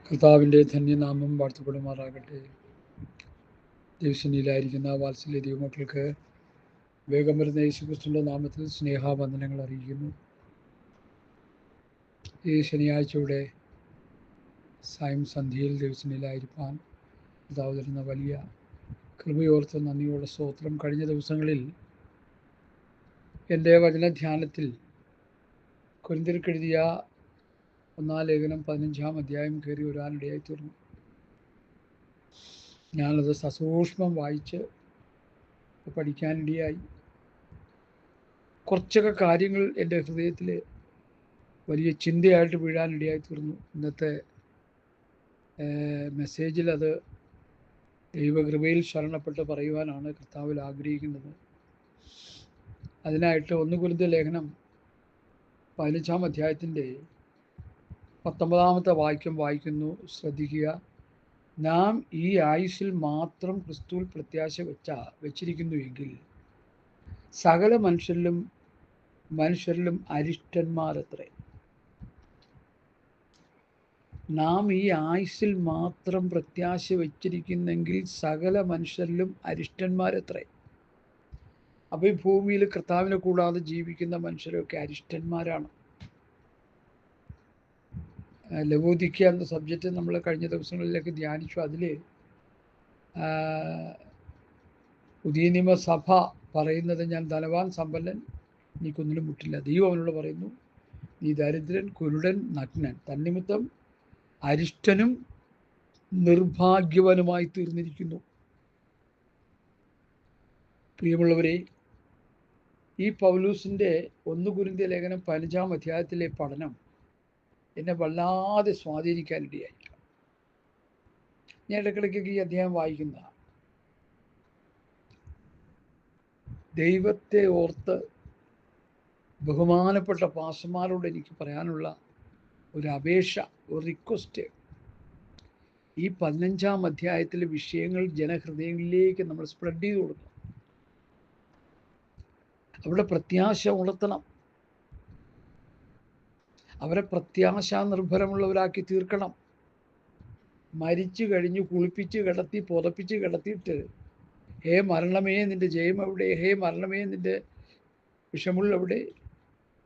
കർത്താവിൻ്റെ ധന്യനാമം വാഴ്ത്തപ്പെടുമാറാകട്ടെ. ദിവസനിലായിരിക്കുന്ന വാത്സല്യ ദൈവമക്കൾക്ക് വേഗം വരുന്ന യേശുക്രിസ്തുവിൻ്റെ നാമത്തിൽ സ്നേഹാവന്ദനങ്ങൾ അറിയിക്കുന്നു. ഈ ശനിയാഴ്ചയുടെ സായം സന്ധ്യയിൽ ദിവസനിലായിരിക്കാൻ കർത്താവ് തരുന്ന വലിയ കൃപയോർത്ത് നന്ദിയോടെ സ്തോത്രം. കഴിഞ്ഞ ദിവസങ്ങളിൽ എൻ്റെ വചനധ്യാനത്തിൽ കൊരിന്ത്യർക്കെഴുതിയ 1 ലേഖനം 15-ാം അധ്യായം കയറി വരാനിടയായി തീർന്നു. ഞാനത് സസൂക്ഷ്മം വായിച്ച് പഠിക്കാനിടയായി. കുറച്ചൊക്കെ കാര്യങ്ങൾ എൻ്റെ ഹൃദയത്തിൽ വലിയ ചിന്തയായിട്ട് വീഴാനിടയായി തീർന്നു. ഇന്നത്തെ മെസ്സേജിൽ അത് ദൈവകൃപയിൽ ശരണപ്പെട്ട് പറയുവാനാണ് കർത്താവിൽ ആഗ്രഹിക്കുന്നത്. അതിനായിട്ട് 1 കൊരിന്ത്യർ ലേഖനം 15-ാം അധ്യായത്തിൻ്റെ 19-ാമത്തെ വാക്യം വായിക്കുന്നു. ശ്രദ്ധിക്കുക. നാം ഈ ആയുസ്സിൽ മാത്രം ക്രിസ്തുവിൽ പ്രത്യാശ വെച്ചിരിക്കുന്നു എങ്കിൽ സകല മനുഷ്യരിലും അരിഷ്ടന്മാരത്രേ. നാം ഈ ആയുസ്സിൽ മാത്രം പ്രത്യാശ വെച്ചിരിക്കുന്നെങ്കിൽ സകല മനുഷ്യരിലും അരിഷ്ടന്മാരത്രേ. അപ്പോൾ ഈ ഭൂമിയിൽ കർത്താവിനെ കൂടാതെ ജീവിക്കുന്ന മനുഷ്യരൊക്കെ അരിഷ്ടന്മാരാണ്. ലവോദിക്ക എന്ന സബ്ജക്റ്റ് നമ്മൾ കഴിഞ്ഞ ദിവസങ്ങളിലേക്ക് ധ്യാനിച്ചു. അതിൽ പുതിയ നിയമസഭ പറയുന്നത്, ഞാൻ ധനവാൻ സമ്പന്നൻ, നീക്കൊന്നിനും മുട്ടില്ല. ദൈവം അവനോട് പറയുന്നു, നീ ദരിദ്രൻ, കുരുടൻ, നഗ്നൻ, തന്നിമിത്തം അരിഷ്ടനും നിർഭാഗ്യവനുമായി തീർന്നിരിക്കുന്നു. പ്രിയമുള്ളവരെ, ഈ പൗലൂസിൻ്റെ 1 കൊരിന്ത്യർ ലേഖനം 15-ാം അധ്യായത്തിലെ പഠനം എന്നെ വല്ലാതെ സ്വാധീനിക്കാനിടയായി. ഞാൻ ഇടയ്ക്കിടയ്ക്കൊക്കെ ഈ അധ്യായം വായിക്കുന്ന ദൈവത്തെ ഓർത്ത് ബഹുമാനപ്പെട്ട പാസ്റ്റർമാരോട് എനിക്ക് പറയാനുള്ള ഒരു അപേക്ഷ, ഒരു റിക്വസ്റ്റ്, ഈ 15-ാം അധ്യായത്തിലെ വിഷയങ്ങൾ ജനഹൃദയങ്ങളിലേക്ക് നമ്മൾ സ്പ്രെഡ് ചെയ്ത് കൊടുക്കണം. അവിടെ പ്രത്യാശ ഉണർത്തണം. അവരെ പ്രത്യാശാ നിർഭരമുള്ളവരാക്കി തീർക്കണം. മരിച്ചു കഴിഞ്ഞ് കുളിപ്പിച്ച് കിടത്തി പുതപ്പിച്ച് കിടത്തിയിട്ട്, ഹേ മരണമേ നിൻ്റെ ജയം എവിടെ, ഹേ മരണമേ നിൻ്റെ വിഷമുള്ള എവിടെ,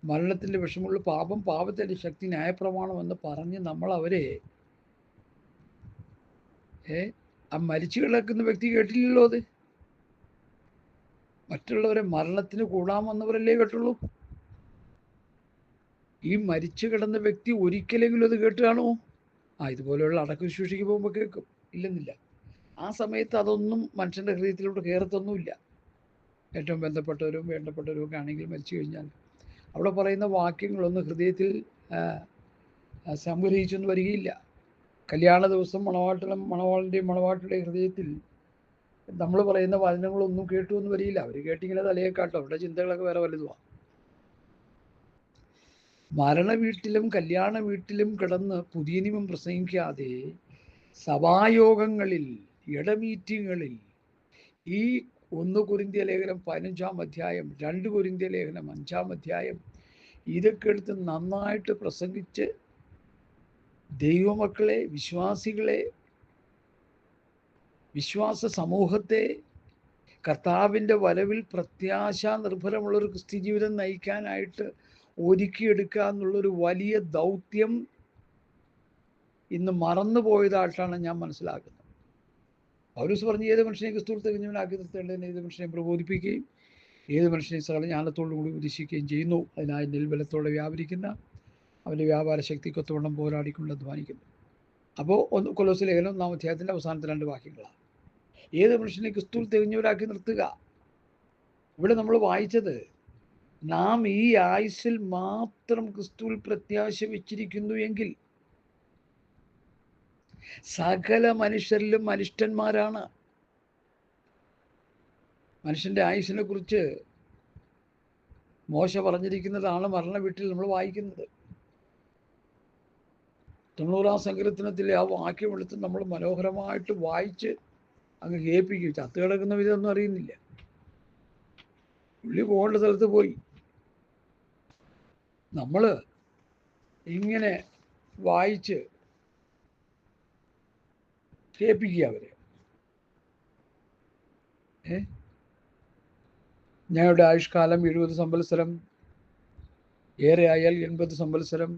മരണത്തിൻ്റെ വിഷമുള്ള പാപം, പാപത്തിൻ്റെ ശക്തി, ന്യായപ്രമാണം എന്ന് പറഞ്ഞ് നമ്മൾ അവരെ ആ മരിച്ചു കിടക്കുന്ന വ്യക്തി കേട്ടില്ലല്ലോ. അത് മറ്റുള്ളവരെ മരണത്തിന് കൂടാമെന്നവരല്ലേ കേട്ടുള്ളൂ. ഈ മരിച്ചു കിടന്ന വ്യക്തി ഒരിക്കലെങ്കിലും അത് കേട്ട് കാണുമോ? ഇതുപോലെയുള്ള അടക്ക ശുശ്രൂഷയ്ക്ക് പോകുമ്പോൾ കേൾക്കും, ഇല്ലെന്നില്ല. ആ സമയത്ത് അതൊന്നും മനുഷ്യൻ്റെ ഹൃദയത്തിലോട്ട് കയറത്തൊന്നുമില്ല. ഏറ്റവും ബന്ധപ്പെട്ടവരും വേണ്ടപ്പെട്ടവരും ഒക്കെ ആണെങ്കിൽ മരിച്ചു കഴിഞ്ഞാൽ അവിടെ പറയുന്ന വാക്യങ്ങളൊന്നും ഹൃദയത്തിൽ സംഗ്രഹിച്ചൊന്നും വരികയില്ല. കല്യാണ ദിവസം മണവാളിൻ്റെയും മണവാട്ടിയുടെയും ഹൃദയത്തിൽ നമ്മൾ പറയുന്ന വചനങ്ങളൊന്നും കേട്ടു എന്ന് വരികയില്ല. അവർ കേട്ടിങ്ങനെ തലയെക്കാട്ടും അവരുടെ ചിന്തകളൊക്കെ വേറെ വലുതുമാണ്. മരണ വീട്ടിലും കല്യാണ വീട്ടിലും കിടന്ന് പുതിയ നിയമം പ്രസംഗിക്കാതെ സഭായോഗങ്ങളിൽ, ഇടമീറ്റിങ്ങുകളിൽ ഈ 1 കൊരിന്ത്യർ ലേഖനം 15-ാം അധ്യായം, 2 കൊരിന്ത്യർ ലേഖനം 5-ാം അധ്യായം ഇതൊക്കെ എടുത്ത് നന്നായിട്ട് പ്രസംഗിച്ച് ദൈവമക്കളെ, വിശ്വാസികളെ, വിശ്വാസ സമൂഹത്തെ കർത്താവിൻ്റെ വരവിൽ പ്രത്യാശാ നിർഭരമുള്ളൊരു ക്രിസ്ത്യ ജീവിതം നയിക്കാനായിട്ട് ഒരുക്കിയെടുക്കുക എന്നുള്ളൊരു വലിയ ദൗത്യം ഇന്ന് മറന്നുപോയതായിട്ടാണ് ഞാൻ മനസ്സിലാക്കുന്നത്. പൗലോസ് പറഞ്ഞു, ഏത് മനുഷ്യനെ ക്രിസ്തുവിൽ തികഞ്ഞവനാക്കി നിർത്തേണ്ടതിന് ഏത് മനുഷ്യനെ പ്രബോധിപ്പിക്കുകയും ഏത് മനുഷ്യനെ സകല ജ്ഞാനത്തോടു കൂടി ഉപദേശിക്കുകയും ചെയ്യുന്നു. അതിനായി നെൽബലത്തോടെ വ്യാപരിക്കുന്ന അവൻ്റെ വ്യാപാര ശക്തിക്കൊത്തവണ്ണം പോരാടിക്കൊണ്ട് അധ്വാനിക്കുന്നു. അപ്പോൾ കൊലോസ്യ ലേഖനം 1-ാം അധ്യായത്തിൻ്റെ അവസാനത്തെ 2 വാക്യങ്ങളാണ്. ഏത് മനുഷ്യനെ ക്രിസ്തുവിൽ തികഞ്ഞവരാക്കി നിർത്തുക. ഇവിടെ നമ്മൾ വായിച്ചത്, നാം ഈ ആയുസ്സിൽ മാത്രം ക്രിസ്തുവിൽ പ്രത്യാശ വെച്ചിരിക്കുന്നു എങ്കിൽ സകല മനുഷ്യരിലും അനിഷ്ടന്മാരാണ്. മനുഷ്യൻ്റെ ആയുസ്സിനെ കുറിച്ച് മോശ പറഞ്ഞിരിക്കുന്നതാണ് മരണ വീട്ടിൽ നമ്മൾ വായിക്കുന്നത്. 90-ാം സങ്കീർത്തനത്തിലെ ആ വാക്യം എടുത്ത് നമ്മൾ മനോഹരമായിട്ട് വായിച്ച് അങ്ങ് കേൾപ്പിക്കും. ചത്തു കിടക്കുന്ന വിധമൊന്നും അറിയുന്നില്ല. പുള്ളി പോകേണ്ട സ്ഥലത്ത് പോയി. നമ്മൾ ഇങ്ങനെ വായിച്ച് കേൾപ്പിക്കുക അവരെ. ഞങ്ങളുടെ ആയുഷ്കാലം 70 സംവത്സരം, ഏറെ ആയാൽ 80 സംവത്സരം.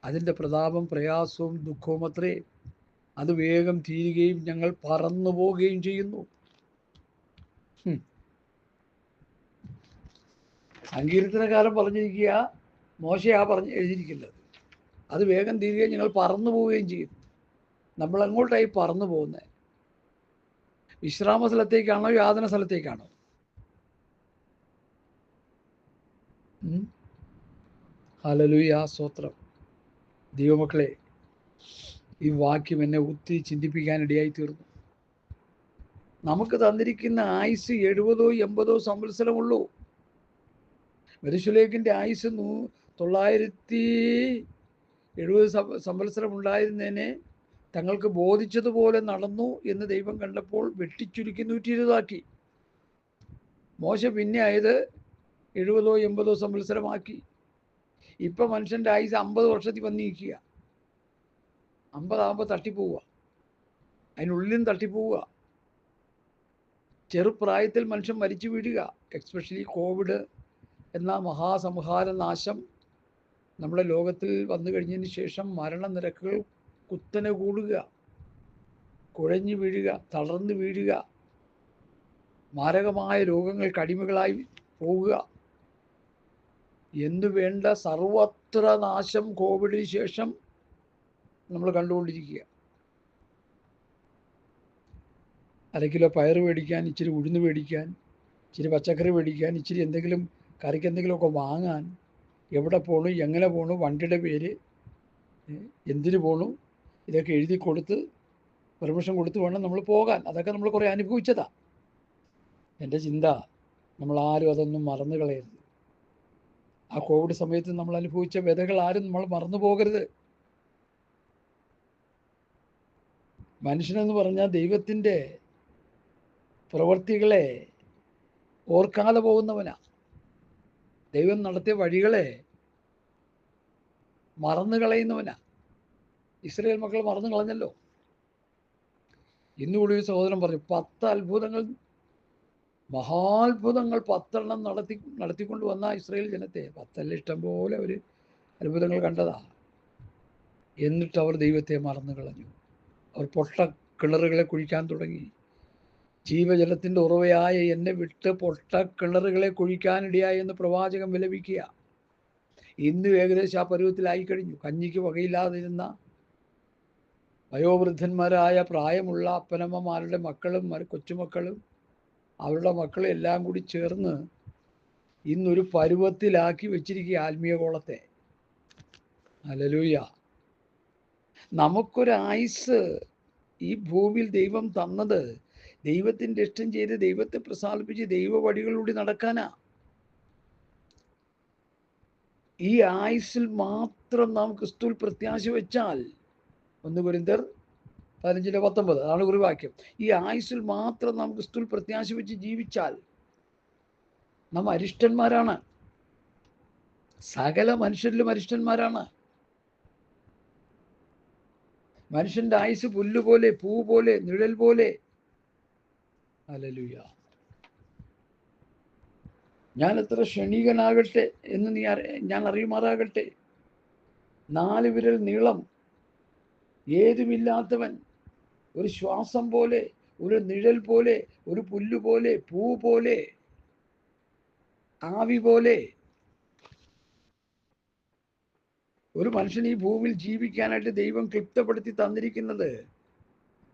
അതിൻ്റെ പ്രതാപം പ്രയാസവും ദുഃഖവും അത്രേ. അത് വേഗം തീരുകയും ഞങ്ങൾ പറന്നു പോവുകയും ചെയ്യുന്നു. സങ്കീർത്തനക്കാരൻ പറഞ്ഞിരിക്കുക, മോശയാ എഴുതിയിരിക്കുന്നത്, അത് വേഗം തീരുകയും ഞങ്ങൾ പറന്നു പോവുകയും ചെയ്യും. നമ്മൾ എങ്ങോട്ടായി പറന്നു പോകുന്നത്? വിശ്രാമ സ്ഥലത്തേക്കാണോ യാതന സ്ഥലത്തേക്കാണോ? ഹല്ലേലൂയ, സ്തോത്രം. ദൈവമക്കളെ, ഈ വാക്യം എന്നെ ഒത്തിരി ചിന്തിപ്പിക്കാനിടയായി തീർന്നു. നമുക്ക് തന്നിരിക്കുന്ന ആയുസ് 70-80 സംവത്സരമുള്ളൂ. മെഥൂശലഹിന്റെ ആയുസ് 970 സംവത്സരം ഉണ്ടായിരുന്നതിനെ തങ്ങൾക്ക് ബോധിച്ചതുപോലെ നടന്നു എന്ന് ദൈവം കണ്ടപ്പോൾ വെട്ടിച്ചുരുക്കി 120 ആക്കി. മോശ പിന്നെ ആയത് 70-80 സംവത്സരമാക്കി. ഇപ്പൊ മനുഷ്യന്റെ ആയുസ് 50 വർഷത്തിൽ വന്നിരിക്കുക. 50 ആകുമ്പോൾ തട്ടിപ്പോവുക, അതിനുള്ളിലും തട്ടിപ്പോവുക. ചെറുപ്രായത്തിൽ മനുഷ്യൻ മരിച്ചു വീഴുക. എക്സ്പെഷ്യലി കോവിഡ് എന്ന മഹാസംഹാര നാശം നമ്മുടെ ലോകത്തിൽ വന്നു കഴിഞ്ഞതിന് ശേഷം മരണനിരക്കുകൾ കുത്തനെ കൂടുക, കുഴഞ്ഞു വീഴുക, തളർന്നു വീഴുക, മാരകമായ രോഗങ്ങൾക്ക് അടിമകളായി പോവുക എന്നു വേണ്ട സർവത്ര നാശം കോവിഡിന് ശേഷം നമ്മൾ കണ്ടുകൊണ്ടിരിക്കുക. 1/2 കിലോ പയർ മേടിക്കാൻ, ഇച്ചിരി ഉഴുന്ന് മേടിക്കാൻ, ഇച്ചിരി പച്ചക്കറി മേടിക്കാൻ, ഇച്ചിരി എന്തെങ്കിലും കറിക്ക് എന്തെങ്കിലുമൊക്കെ വാങ്ങാൻ എവിടെ പോകണു, എങ്ങനെ പോകണു, വണ്ടിയുടെ പേര്, എന്തിനു പോകണു, ഇതൊക്കെ എഴുതി കൊടുത്ത് പെർമിഷൻ കൊടുത്ത് വേണം നമ്മൾ പോകാൻ. അതൊക്കെ നമ്മൾ കുറേ അനുഭവിച്ചതാ. എൻ്റെ ചിന്ത, നമ്മളാരും അതൊന്നും മറന്നു കളയരുത്. ആ കോവിഡ് സമയത്ത് നമ്മൾ അനുഭവിച്ച വ്യതകൾ ആരും നമ്മൾ മറന്നു പോകരുത്. മനുഷ്യനെന്ന് പറഞ്ഞാൽ ദൈവത്തിൻ്റെ പ്രവൃത്തികളെ ഓർക്കാതെ പോകുന്നവനാ. ദൈവം നടത്തിയ വഴികളെ മറന്നു കളയുന്നവനാ. ഇസ്രായേൽ മക്കൾ മറന്നു കളഞ്ഞല്ലോ. ഇന്നുകൂടി ഒരു സഹോദരൻ പറഞ്ഞു, 10 അത്ഭുതങ്ങൾ, മഹാത്ഭുതങ്ങൾ 10 എണ്ണം നടത്തിക്കൊണ്ട് വന്ന ഇസ്രായേൽ ജനത്തെ, 10 ഇഷ്ടം പോലെ ഒരു അത്ഭുതങ്ങൾ കണ്ടതാ. എന്നിട്ട് അവർ ദൈവത്തെ മറന്നു കളഞ്ഞു. അവർ പൊട്ട കിണറുകളെ കുഴിക്കാൻ തുടങ്ങി. ജീവജലത്തിൻ്റെ ഉറവയായ എന്നെ വിട്ട് പൊട്ട കിണറുകളെ കുഴിക്കാനിടയായി എന്ന് പ്രവാചകൻ വിലപിക്കുക. ഇന്ന് ഏകദേശം ആ പരുവത്തിലായി കഴിഞ്ഞു. കഞ്ഞിക്ക് വകയില്ലാതിരുന്ന വയോവൃദ്ധന്മാരായ പ്രായമുള്ള അപ്പനമ്മമാരുടെ മക്കളും കൊച്ചുമക്കളും അവരുടെ മക്കളും എല്ലാം കൂടി ചേർന്ന് ഇന്നൊരു പരുവത്തിലാക്കി വെച്ചിരിക്കുക ആത്മീയ കോളത്തെ. ഹല്ലേലൂയ. നമുക്കൊരു ആയുസ് ഈ ഭൂമിയിൽ ദൈവം തന്നത് ദൈവത്തിൻ്റെ ഇഷ്ടം ചെയ്ത് ദൈവത്തെ പ്രസാദിപ്പിച്ച് ദൈവ വഴികളിലൂടെ നടക്കാനാ. ഈ ആയുസ്സിൽ മാത്രം നാം ക്രിസ്തുവിൽ പ്രത്യാശ വെച്ചാൽ, 1 കൊരിന്ത്യർ 15:19 അതാണ് കുറിവാക്യം. ഈ ആയുസ്സിൽ മാത്രം നാം ക്രിസ്തുവിൽ പ്രത്യാശ വെച്ച് ജീവിച്ചാൽ നാം അരിഷ്ടന്മാരാണ്. സകല മനുഷ്യരിലും അരിഷ്ടന്മാരാണ്. മനുഷ്യന്റെ ആയുസ് പുല്ലുപോലെ, പൂ പോലെ, നിഴൽ പോലെ. ഹല്ലേലൂയ. ഞാൻ എത്ര ക്ഷണികനാകട്ടെ എന്ന് ഞാൻ അറിയുമാറാകട്ടെ. 4 വിരൽ നീളം, ഏതുമില്ലാത്തവൻ, ഒരു ശ്വാസം പോലെ, ഒരു നിഴൽ പോലെ, ഒരു പുല്ല് പോലെ, പൂ പോലെ, ആവി പോലെ. ഒരു മനുഷ്യൻ ഈ ഭൂമിയിൽ ജീവിക്കാനായിട്ട് ദൈവം ക്ലിപ്തപ്പെടുത്തി തന്നിരിക്കുന്നത്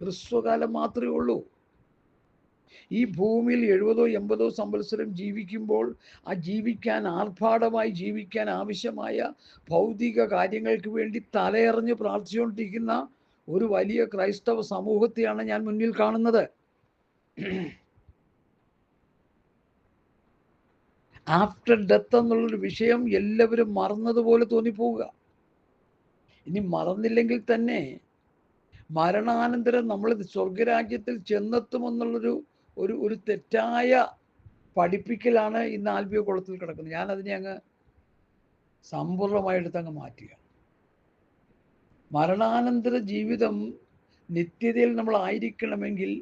ഹ്രസ്വകാലം മാത്രമേ ഉള്ളൂ. ഈ ഭൂമിയിൽ 70-80 സംവത്സരം ജീവിക്കുമ്പോൾ ആ ജീവിക്കാൻ, ആർഭാടമായി ജീവിക്കാൻ ആവശ്യമായ ഭൗതിക കാര്യങ്ങൾക്ക് വേണ്ടി തലയെറിഞ്ഞ് പ്രാർത്ഥിച്ചുകൊണ്ടിരിക്കുന്ന ഒരു വലിയ ക്രൈസ്തവ സമൂഹത്തെയാണ് ഞാൻ മുന്നിൽ കാണുന്നത്. ആഫ്റ്റർ ഡെത്ത് എന്നുള്ളൊരു വിഷയം എല്ലാവരും മറന്നതുപോലെ തോന്നിപ്പോവുക. ഇനി മറന്നില്ലെങ്കിൽ തന്നെ മരണാനന്തരം നമ്മൾ സ്വർഗരാജ്യത്തിൽ ചെന്നെത്തുമെന്നുള്ളൊരു ഒരു തെറ്റായ പഠിപ്പിക്കലാണ് ഇന്ന് ആത്മീയ കുളത്തിൽ കിടക്കുന്നത്. ഞാനതിനെ അങ്ങ് സമ്പൂർണ്ണമായിട്ട് അങ്ങ് മാറ്റുക. മരണാനന്തര ജീവിതം നിത്യതയിൽ നമ്മൾ ആയിരിക്കണമെങ്കിൽ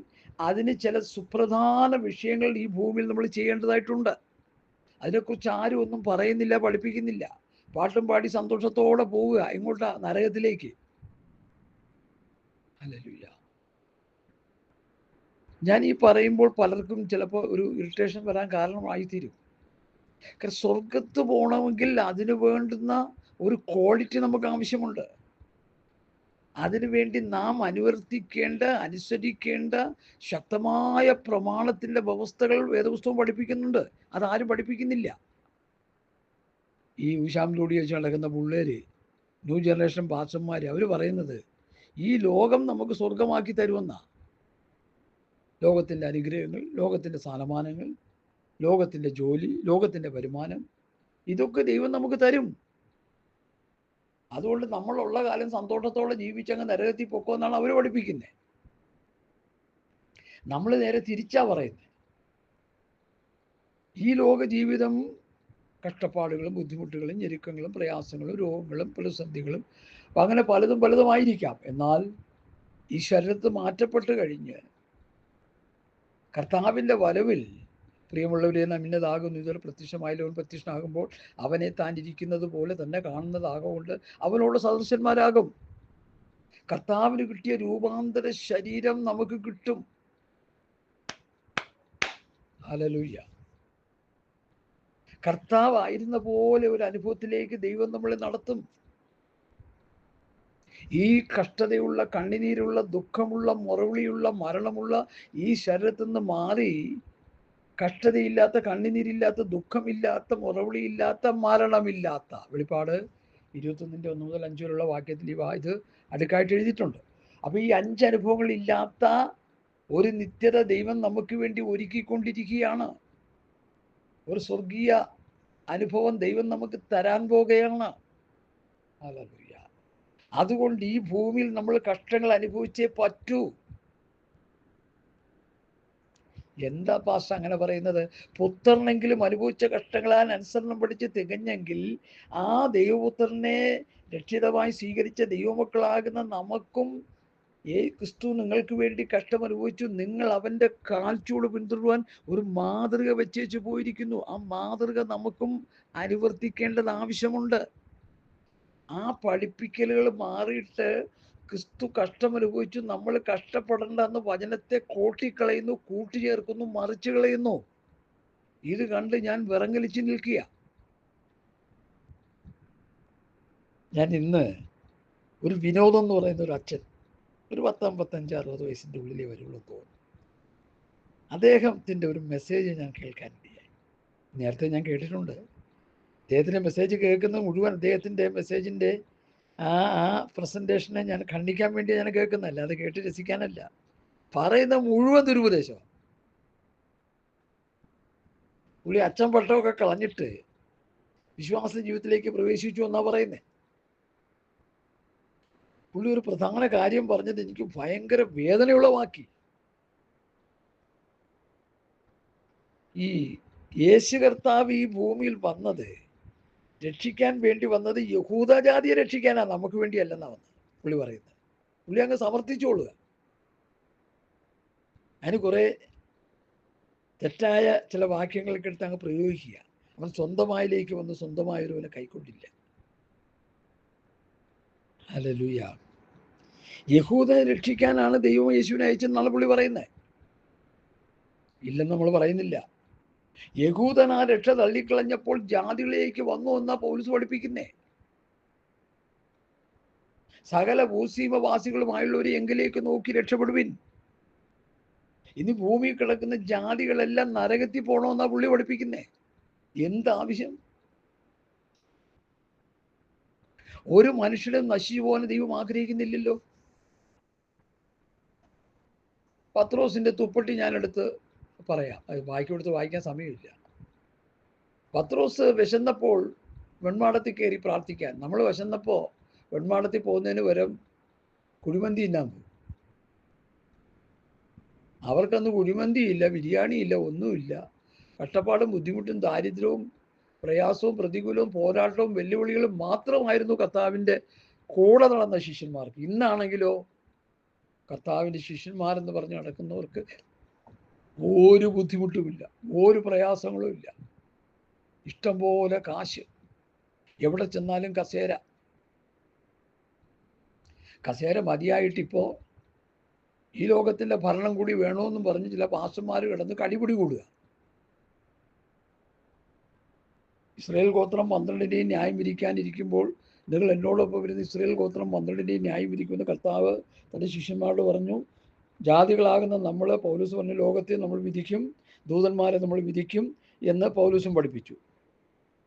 അതിന് ചില സുപ്രധാന വിഷയങ്ങൾ ഈ ഭൂമിയിൽ നമ്മൾ ചെയ്യേണ്ടതായിട്ടുണ്ട്. അതിനെക്കുറിച്ച് ആരും ഒന്നും പറയുന്നില്ല, പഠിപ്പിക്കുന്നില്ല. പാട്ടും പാടി സന്തോഷത്തോടെ പോവുക. എങ്ങോട്ടാ? നരകത്തിലേക്ക്. ഹല്ലേലൂയ. ഞാൻ ഈ പറയുമ്പോൾ പലർക്കും ചിലപ്പോൾ ഒരു ഇറിറ്റേഷൻ വരാൻ കാരണമായിത്തീരും. കാരണം സ്വർഗത്ത് പോകണമെങ്കിൽ അതിന് വേണ്ടുന്ന ഒരു ക്വാളിറ്റി നമുക്ക് ആവശ്യമുണ്ട്. അതിനുവേണ്ടി നാം അനുസരിക്കേണ്ട ശക്തമായ പ്രമാണത്തിൻ്റെ വ്യവസ്ഥകൾ വേദപുസ്തകം പഠിപ്പിക്കുന്നുണ്ട്. അതാരും പഠിപ്പിക്കുന്നില്ല. ഈ ഉശാമിലൂടെ വെച്ച് നടക്കുന്ന പിള്ളേര്, ന്യൂ ജനറേഷൻ പാസ്റ്റർമാർ, അവർ പറയുന്നത് ഈ ലോകം നമുക്ക് സ്വർഗമാക്കി തരുമെന്നാ. ലോകത്തിൻ്റെ അനുഗ്രഹങ്ങൾ, ലോകത്തിൻ്റെ സ്ഥാനമാനങ്ങൾ, ലോകത്തിൻ്റെ ജോലി, ലോകത്തിൻ്റെ വരുമാനം, ഇതൊക്കെ ദൈവം നമുക്ക് തരും. അതുകൊണ്ട് നമ്മളുള്ള കാലം സന്തോഷത്തോടെ ജീവിച്ചങ്ങ് നരകത്തിൽ പൊക്കോന്നാണ് അവർ പഠിപ്പിക്കുന്നത്. നമ്മൾ നേരെ തിരിച്ചാ പറയുന്നത്. ഈ ലോക ജീവിതം കഷ്ടപ്പാടുകളും ബുദ്ധിമുട്ടുകളും ഞെരുക്കങ്ങളും പ്രയാസങ്ങളും രോഗങ്ങളും പ്രതിസന്ധികളും അങ്ങനെ പലതുമായിരിക്കാം. എന്നാൽ ഈ ശരീരത്ത് മാറ്റപ്പെട്ട് കഴിഞ്ഞ് കർത്താവിൻ്റെ വരവിൽ പ്രിയമുള്ളവരെ നാം ഇന്നതാകുന്നു, ഇതൊരു പ്രത്യക്ഷമായവൻ പ്രത്യക്ഷനാകുമ്പോൾ അവനെ താൻ ഇരിക്കുന്നത് പോലെ തന്നെ കാണുന്നതാകൊണ്ട് അവനോട് സദൃശന്മാരാകും. കർത്താവിന് കിട്ടിയ രൂപാന്തര ശരീരം നമുക്ക് കിട്ടും. ഹല്ലേലൂയ. കർത്താവായിരുന്ന പോലെ ഒരു അനുഭവത്തിലേക്ക് ദൈവം നമ്മളെ നടത്തും. ഈ കഷ്ടതയുള്ള, കണ്ണുനീരുള്ള, ദുഃഖമുള്ള, മുറവിളിയുള്ള, മരണമുള്ള ഈ ശരീരത്തിൽ നിന്ന് മാറി കഷ്ടതയില്ലാത്ത, കണ്ണുനീരില്ലാത്ത, ദുഃഖമില്ലാത്ത, മുറവിളിയില്ലാത്ത, മരണമില്ലാത്ത, വെളിപ്പാട് 21:1-5 വാക്യത്തിൽ ഇത് അടുക്കായിട്ട് എഴുതിയിട്ടുണ്ട്. അപ്പൊ ഈ 5 അനുഭവങ്ങളില്ലാത്ത ഒരു നിത്യത ദൈവം നമുക്ക് വേണ്ടി ഒരുക്കിക്കൊണ്ടിരിക്കുകയാണ്. ഒരു സ്വർഗീയ അനുഭവം ദൈവം നമുക്ക് തരാൻ പോകുകയാണ്. ഹല്ലേലൂയ. അതുകൊണ്ട് ഈ ഭൂമിയിൽ നമ്മൾ കഷ്ടങ്ങൾ അനുഭവിച്ചേ പറ്റൂ. എന്താ പാസ്റ്റർ അങ്ങനെ പറയുന്നത്? പുത്രനെങ്കിലും അനുഭവിച്ച കഷ്ടങ്ങളാൽ അനുസരണം പഠിച്ച് തികഞ്ഞെങ്കിൽ ആ ദൈവപുത്രനെ രക്ഷിതമായി സ്വീകരിച്ച ദൈവമക്കളാകുന്ന നമുക്കും ക്രിസ്തു നിങ്ങൾക്ക് വേണ്ടി കഷ്ടം അനുഭവിച്ചു, നിങ്ങൾ അവൻ്റെ കാൽച്ചൂട് പിന്തുടരുവാൻ ഒരു മാതൃക വെച്ചേച്ചു പോയിരിക്കുന്നു. ആ മാതൃക നമുക്കും അനുവർത്തിക്കേണ്ടത് ആവശ്യമുണ്ട്. ആ പഠിപ്പിക്കലുകൾ മാറിയിട്ട് ക്രിസ്തു കഷ്ടമനുഭവിച്ചു, നമ്മൾ കഷ്ടപ്പെടേണ്ടെന്ന് വചനത്തെ കോട്ടിക്കളയുന്നു, കൂട്ടിച്ചേർക്കുന്നു, മറിച്ചു കളയുന്നു. ഇത് കണ്ട് ഞാൻ വിറങ്ങലിച്ച് നിൽക്കുക. ഞാൻ ഇന്ന് ഒരു വിനോദം എന്ന് പറയുന്ന ഒരു അച്ഛൻ, ഒരു 55-60 വയസ്സിൻ്റെ ഉള്ളിലേ വരുള്ളൂ തോന്നുന്നു. അദ്ദേഹത്തിൻ്റെ ഒരു മെസ്സേജ് ഞാൻ കേൾക്കാൻ ഇടയായി. നേരത്തെ ഞാൻ കേട്ടിട്ടുണ്ട്. അദ്ദേഹത്തിൻ്റെ മെസ്സേജ് കേൾക്കുന്നത് മുഴുവൻ അദ്ദേഹത്തിൻ്റെ മെസ്സേജിൻ്റെ ആ പ്രസൻറ്റേഷനെ ഞാൻ ഖണ്ഡിക്കാൻ വേണ്ടി ഞാൻ കേൾക്കുന്നതല്ല, അത് കേട്ട് രസിക്കാനല്ല. പറയുന്ന മുഴുവൻ ദുരുപദേശമാണ്. പുള്ളി അച്ഛൻ പട്ടമൊക്കെ കളഞ്ഞിട്ട് വിശ്വാസ ജീവിതത്തിലേക്ക് പ്രവേശിച്ചു എന്നാ പറയുന്നത്. പുള്ളി ഒരു പ്രധാന കാര്യം പറഞ്ഞത് എനിക്ക് ഭയങ്കര വേദനയുളവാക്കി. ഈ യേശു കർത്താവ് ഈ ഭൂമിയിൽ വന്നത്, രക്ഷിക്കാൻ വേണ്ടി വന്നത് യഹൂദ ജാതിയെ രക്ഷിക്കാനാണ്, നമുക്ക് വേണ്ടിയല്ലെന്നാ വന്നത് പുള്ളി പറയുന്നത്. പുള്ളി അങ്ങ് സമർത്ഥിച്ചോളുക. അതിന് കുറെ തെറ്റായ ചില വാക്യങ്ങളൊക്കെ എടുത്ത് അങ്ങ് പ്രയോഗിക്കുക. അവൻ സ്വന്തമായിലേക്ക് വന്ന് സ്വന്തമായൊരുവനെ കൈക്കൊണ്ടില്ല. ഹല്ലേലൂയ. യഹൂദനെ രക്ഷിക്കാനാണ് ദൈവം യേശുവിനെ അയച്ചെന്നാണ് പുള്ളി പറയുന്നത്. ഇല്ലെന്ന് നമ്മൾ പറയുന്നില്ല. യഹൂദൻ ആ രക്ഷ തള്ളിക്കളഞ്ഞപ്പോൾ ജാതികളിലേക്ക് വന്നു എന്നാ പൗലോസ് പഠിപ്പിക്കുന്നേ. സകല ഭൂസീമവാസികളുമായുള്ളവരെ എങ്കിലേക്ക് നോക്കി രക്ഷപ്പെടുവിൻ. ഇനി ഭൂമിയിൽ കിടക്കുന്ന ജാതികളെല്ലാം നരകത്തിൽ പോകണമെന്നാ പുള്ളി പഠിപ്പിക്കുന്നേ. എന്താവശ്യം? ഒരു മനുഷ്യനും നശിച്ചു പോകാൻ ദൈവം ആഗ്രഹിക്കുന്നില്ലല്ലോ. പത്രോസിന്റെ തുപ്പട്ടി ഞാനെടുത്ത് പറയാം, അത് വായിക്കൊടുത്ത് വായിക്കാൻ സമയമില്ല. പത്രോസ് വിശന്നപ്പോൾ വെൺമാടത്തിൽ കയറി പ്രാർത്ഥിക്കാൻ. നമ്മൾ വിശന്നപ്പോൾ വെൺമാടത്തിൽ പോകുന്നതിന് പകരം കുഴിമന്തി തിന്നാൻ പോകും. അവർക്കന്ന് കുഴിമന്തിയില്ല, ബിരിയാണിയില്ല, ഒന്നുമില്ല. കഷ്ടപ്പാടും ബുദ്ധിമുട്ടും ദാരിദ്ര്യവും പ്രയാസവും പ്രതികൂലവും പോരാട്ടവും വെല്ലുവിളികളും മാത്രമായിരുന്നു കർത്താവിൻ്റെ കൂടെ നടന്ന ശിഷ്യന്മാർക്ക്. ഇന്നാണെങ്കിലോ കർത്താവിൻ്റെ ശിഷ്യന്മാരെന്ന് പറഞ്ഞ് നടക്കുന്നവർക്ക് ഒരു ബുദ്ധിമുട്ടുമില്ല, ഒരു പ്രയാസങ്ങളും ഇല്ല. ഇഷ്ടംപോലെ കാശ്, എവിടെ ചെന്നാലും കസേര മതിയായിട്ടിപ്പോൾ ഈ ലോകത്തിൻ്റെ ഭരണം കൂടി വേണമെന്നും പറഞ്ഞ് ചില പാസ്റ്റർമാർ കിടന്ന് കടിപിടി കൂടുക. ഇസ്രായേൽ ഗോത്രം 12നെയും ന്യായം വിരിക്കാനിരിക്കുമ്പോൾ നിങ്ങൾ എന്നോടൊപ്പം വരുന്ന ഇസ്രായേൽ ഗോത്രം 12നെയും ന്യായം വിരിക്കുമെന്ന് കർത്താവ് തൻ്റെ ശിഷ്യന്മാരോട് പറഞ്ഞു. ജാതികളാകുന്ന നമ്മൾ, പൗലോസ് പറഞ്ഞ, ലോകത്തെ നമ്മൾ വിധിക്കും, ദൂതന്മാരെ നമ്മൾ വിധിക്കും എന്ന് പൗലോസും പഠിപ്പിച്ചു.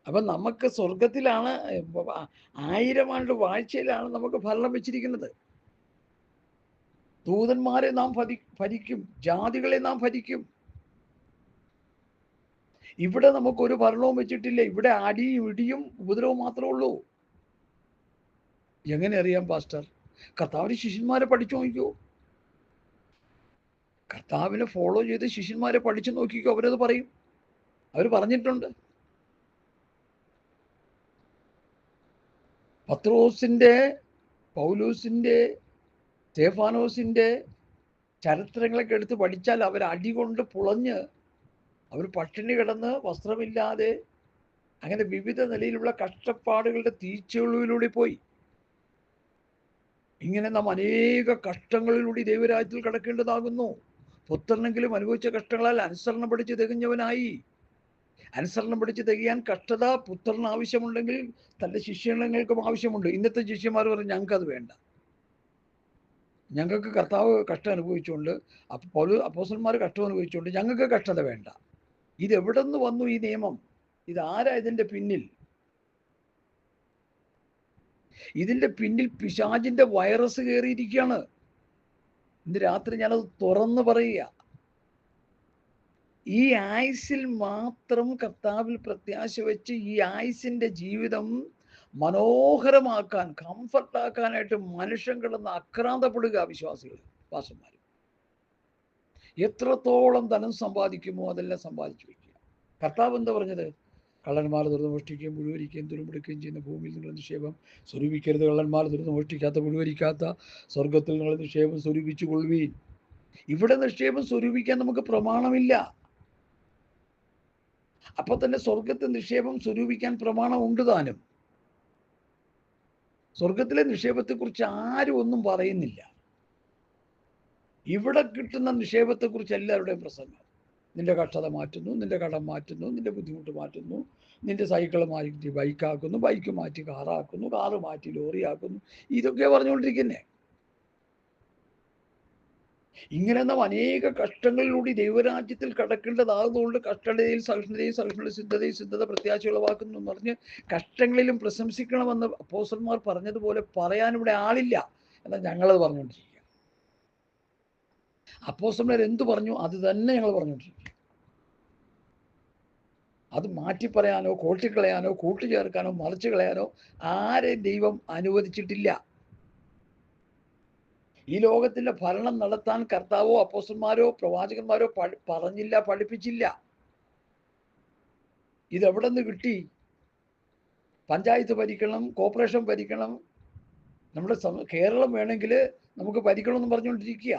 അപ്പം നമുക്ക് സ്വർഗത്തിലാണ്, 1000 ആണ്ട് വാഴ്ചയിലാണ് നമുക്ക് ഭരണം വെച്ചിരിക്കുന്നത്. ദൂതന്മാരെ നാം ഭരിക്കും, ജാതികളെ നാം ഭരിക്കും. ഇവിടെ നമുക്കൊരു ഭരണവും വെച്ചിട്ടില്ല. ഇവിടെ അടിയും ഇടിയും ഉപദ്രവവും മാത്രമേ ഉള്ളൂ. എങ്ങനെ അറിയാം പാസ്റ്റർ? കർത്താവിന് ശിഷ്യന്മാരെ പഠിച്ചു നോക്കിയോ, കർത്താവിനെ ഫോളോ ചെയ്ത് ശിഷ്യന്മാരെ പഠിച്ചു നോക്കിക്കോ, അവരത് പറയും. അവർ പറഞ്ഞിട്ടുണ്ട്. പത്രോസിൻ്റെ, പൗലോസിൻ്റെ, സ്തേഫാനോസിൻ്റെ ചരിത്രങ്ങളൊക്കെ എടുത്ത് പഠിച്ചാൽ അവർ അടികൊണ്ട് പുളഞ്ഞ്, അവർ പട്ടിണി കിടന്ന് വസ്ത്രമില്ലാതെ അങ്ങനെ വിവിധ നിലയിലുള്ള കഷ്ടപ്പാടുകളുടെ തീച്ചുളിലൂടെ പോയി. ഇങ്ങനെ നാം അനേക കഷ്ടങ്ങളിലൂടെ ദൈവരാജ്യത്തിൽ കടക്കേണ്ടതാകുന്നു. പുത്രനെങ്കിലും അനുഭവിച്ച കഷ്ടങ്ങളാൽ അനുസരണം പഠിച്ച് തികഞ്ഞവനായി. അനുസരണം പഠിച്ച് തികയാൻ കഷ്ടത പുത്രന് ആവശ്യമുണ്ടെങ്കിൽ തൻ്റെ ശിഷ്യങ്ങൾക്കും ആവശ്യമുണ്ട്. ഇന്നത്തെ ശിഷ്യന്മാർ പറഞ്ഞു ഞങ്ങൾക്കത് വേണ്ട, ഞങ്ങൾക്ക് കർത്താവ് കഷ്ടം അനുഭവിച്ചുകൊണ്ട്, അപ്പോസ്തലന്മാർ കഷ്ടം അനുഭവിച്ചുകൊണ്ട് ഞങ്ങൾക്ക് കഷ്ടത വേണ്ട. ഇതെവിടെ നിന്ന് വന്നു ഈ നിയമം? ഇതാരാ ഇതിൻ്റെ പിന്നിൽ? ഇതിൻ്റെ പിന്നിൽ പിശാചിൻ്റെ വൈറസ് കയറിയിരിക്കുകയാണ്. ഇന്ന് രാത്രി ഞാനത് തുറന്ന് പറയുക. ഈ ആയുസിൽ മാത്രം കർത്താവിൽ പ്രത്യാശ വെച്ച് ഈ ആയുസിൻ്റെ ജീവിതം മനോഹരമാക്കാൻ, കംഫർട്ടാക്കാനായിട്ട് മനുഷ്യൻ കിടന്ന് ആക്രാന്തപ്പെടുക വിശ്വാസികൾ, പാസ്റ്റർമാർ. എത്രത്തോളം ധനം സമ്പാദിക്കുമോ അതെല്ലാം സമ്പാദിച്ചു വയ്ക്കുക. കർത്താവ് എന്താ പറഞ്ഞത്? കള്ളന്മാർ ദുരിതമോഷ്ടിക്കുകയും മുഴുവരിക്കുകയും തുരുമ്പെടുക്കുകയും ചെയ്യുന്ന ഭൂമിയിൽ നിങ്ങൾ നിക്ഷേപം സ്വരൂപിക്കരുത്. കള്ളന്മാർ ദുരിതമോഷ്ടിക്കാത്ത മുഴുവരിക്കാത്ത സ്വർഗത്തിൽ നിങ്ങൾ നിക്ഷേപം സ്വരൂപിച്ചു കൊള്ളുവീൻ. ഇവിടെ നിക്ഷേപം സ്വരൂപിക്കാൻ നമുക്ക് പ്രമാണമില്ല. അപ്പൊ തന്നെ സ്വർഗത്തെ നിക്ഷേപം സ്വരൂപിക്കാൻ പ്രമാണം ഉണ്ട് താനും. സ്വർഗത്തിലെ നിക്ഷേപത്തെക്കുറിച്ച് ആരും ഒന്നും പറയുന്നില്ല. ഇവിടെ കിട്ടുന്ന നിക്ഷേപത്തെക്കുറിച്ച് എല്ലാവരുടെയും പ്രസംഗം. നിന്റെ കഷ്ടത മാറ്റുന്നു, നിന്റെ കടം മാറ്റുന്നു, നിന്റെ ബുദ്ധിമുട്ട് മാറ്റുന്നു, നിന്റെ സൈക്കിൾ മാറ്റി ബൈക്കാക്കുന്നു, ബൈക്ക് മാറ്റി കാറാക്കുന്നു, കാറ് മാറ്റി ലോറിയാക്കുന്നു. ഇതൊക്കെ പറഞ്ഞുകൊണ്ടിരിക്കുന്നേ. ഇങ്ങനെ നാം അനേക കഷ്ടങ്ങളിലൂടെ ദൈവരാജ്യത്തിൽ കടക്കേണ്ടതാകുന്നതുകൊണ്ട് കഷ്ടതയിൽ സഹിഷ്ണുതയും, സഹിഷ്ണുത സിദ്ധതയും, സിദ്ധത പ്രത്യാശ ഉളവാക്കുന്നു എന്ന് പറഞ്ഞ് കഷ്ടങ്ങളിലും പ്രശംസിക്കണമെന്ന് അപ്പോസ്തലന്മാർ പറഞ്ഞതുപോലെ പറയാൻ ഇവിടെ ആളില്ല. എന്നാൽ ഞങ്ങളത് പറഞ്ഞുകൊണ്ടിരിക്കുക. അപ്പോസ്തലന്മാർ എന്തു പറഞ്ഞു അത് തന്നെ ഞങ്ങൾ പറഞ്ഞുകൊണ്ടിരിക്കുക. അത് മാറ്റി പറയാനോ കോട്ടിക്കളയാനോ കൂട്ടുചേർക്കാനോ മറിച്ചു കളയാനോ ആരെയും ദൈവം അനുവദിച്ചിട്ടില്ല. ഈ ലോകത്തിന്റെ ഭരണം നടത്താൻ കർത്താവോ അപ്പോസ്തലന്മാരോ പ്രവാചകന്മാരോ പറഞ്ഞില്ല, പഠിപ്പിച്ചില്ല. ഇതെവിടെ നിന്ന് കിട്ടി? പഞ്ചായത്ത് ഭരിക്കണം, കോർപ്പറേഷൻ ഭരിക്കണം, നമ്മുടെ കേരളം വേണമെങ്കിൽ നമുക്ക് ഭരിക്കണമെന്ന് പറഞ്ഞുകൊണ്ടിരിക്കുക.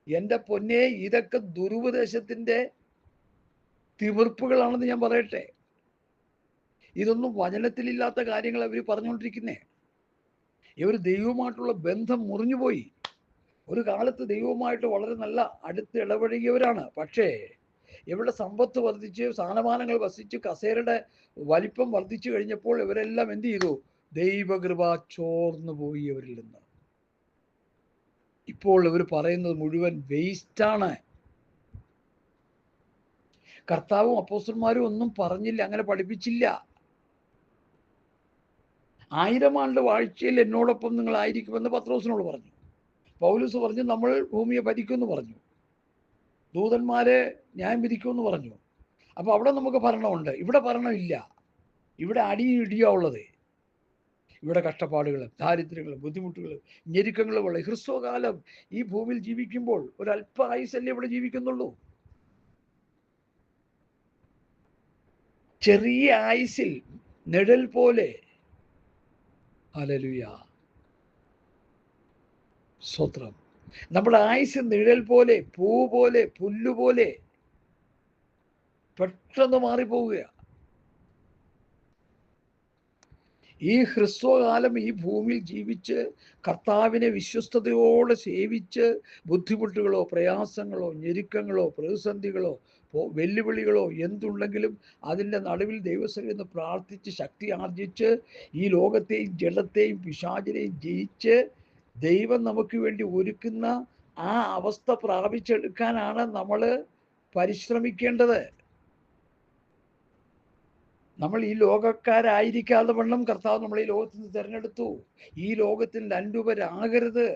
എൻ്റെ പൊന്നെ, ഇതൊക്കെ ദുരുപദേശത്തിൻ്റെ തിമിർപ്പുകളാണെന്ന് ഞാൻ പറയട്ടെ. ഇതൊന്നും വചനത്തിലില്ലാത്ത കാര്യങ്ങൾ അവർ പറഞ്ഞുകൊണ്ടിരിക്കുന്നേ. ഇവർ ദൈവവുമായിട്ടുള്ള ബന്ധം മുറിഞ്ഞുപോയി. ഒരു കാലത്ത് ദൈവവുമായിട്ട് വളരെ നല്ല അടുത്ത് ഇടപഴകിയവരാണ്. പക്ഷേ ഇവരുടെ സമ്പത്ത് വർദ്ധിച്ച്, സ്ഥാനമാനങ്ങൾ വർദ്ധിച്ച്, കസേരയുടെ വലിപ്പം വർദ്ധിച്ചു കഴിഞ്ഞപ്പോൾ ഇവരെല്ലാം എന്ത് ചെയ്തു? ദൈവകൃപ ചോർന്നു പോയി അവരിൽ നിന്ന്. ഇപ്പോൾ ഇവർ പറയുന്നത് മുഴുവൻ വേസ്റ്റാണ്. കർത്താവും അപ്പോസ്തലന്മാരും ഒന്നും പറഞ്ഞില്ല, അങ്ങനെ പഠിപ്പിച്ചില്ല. 1000 ആണ്ട് വാഴ്ചയിൽ എന്നോടൊപ്പം നിങ്ങൾ ആയിരിക്കുമെന്ന് പത്രോസിനോട് പറഞ്ഞു. പൗലോസ് പറഞ്ഞു നമ്മൾ ഭൂമിയെ ഭരിക്കുമെന്ന് പറഞ്ഞു. ദൂതന്മാരെ ന്യായം വിധിക്കുമെന്ന് പറഞ്ഞു. അപ്പൊ അവിടെ നമുക്ക് ഭരണമുണ്ട്, ഇവിടെ ഭരണമില്ല. ഇവിടെ അടിയും ഇടിയാ ഉള്ളത്. ഇവിടെ കഷ്ടപ്പാടുകളും ദാരിദ്ര്യങ്ങളും ബുദ്ധിമുട്ടുകളും ഞെരുക്കങ്ങളും ഉള്ള ഹ്രസ്വകാലം ഈ ഭൂമിയിൽ ജീവിക്കുമ്പോൾ ഒരല്പ ആയുസല്ലേ ഇവിടെ ജീവിക്കുന്നുള്ളൂ. ചെറിയ ആയുസിൽ നിഴൽ പോലെ. ഹല്ലേലൂയ, സ്തോത്രം. നമ്മുടെ ആയുസ് നിഴൽ പോലെ, പൂ പോലെ, പുല്ലുപോലെ പെട്ടെന്ന് മാറിപ്പോവുകയാണ്. ഈ ഹ്രസ്വകാലം ഈ ഭൂമിയിൽ ജീവിച്ച് കർത്താവിനെ വിശ്വസ്തയോടെ സേവിച്ച് ബുദ്ധിമുട്ടുകളോ പ്രയാസങ്ങളോ ഞെരുക്കങ്ങളോ പ്രതിസന്ധികളോ വെല്ലുവിളികളോ എന്തുണ്ടെങ്കിലും അതിൻ്റെ നടുവിൽ ദൈവസന്നിധിയിൽ പ്രാർത്ഥിച്ച് ശക്തി ആർജിച്ച് ഈ ലോകത്തെയും ജഡത്തെയും പിശാചിനെയും ജയിച്ച് ദൈവം നമുക്ക് വേണ്ടി ഒരുക്കുന്ന ആ അവസ്ഥ പ്രാപിച്ചെടുക്കാനാണ് നമ്മൾ പരിശ്രമിക്കേണ്ടത്. നമ്മൾ ഈ ലോകക്കാരായിരിക്കാതെ വണ്ണം കർത്താവ് നമ്മളെ ഈ ലോകത്തിൽ നിന്ന് തിരഞ്ഞെടുത്തു. ഈ ലോകത്തിൽ അൻപരാകരുത്.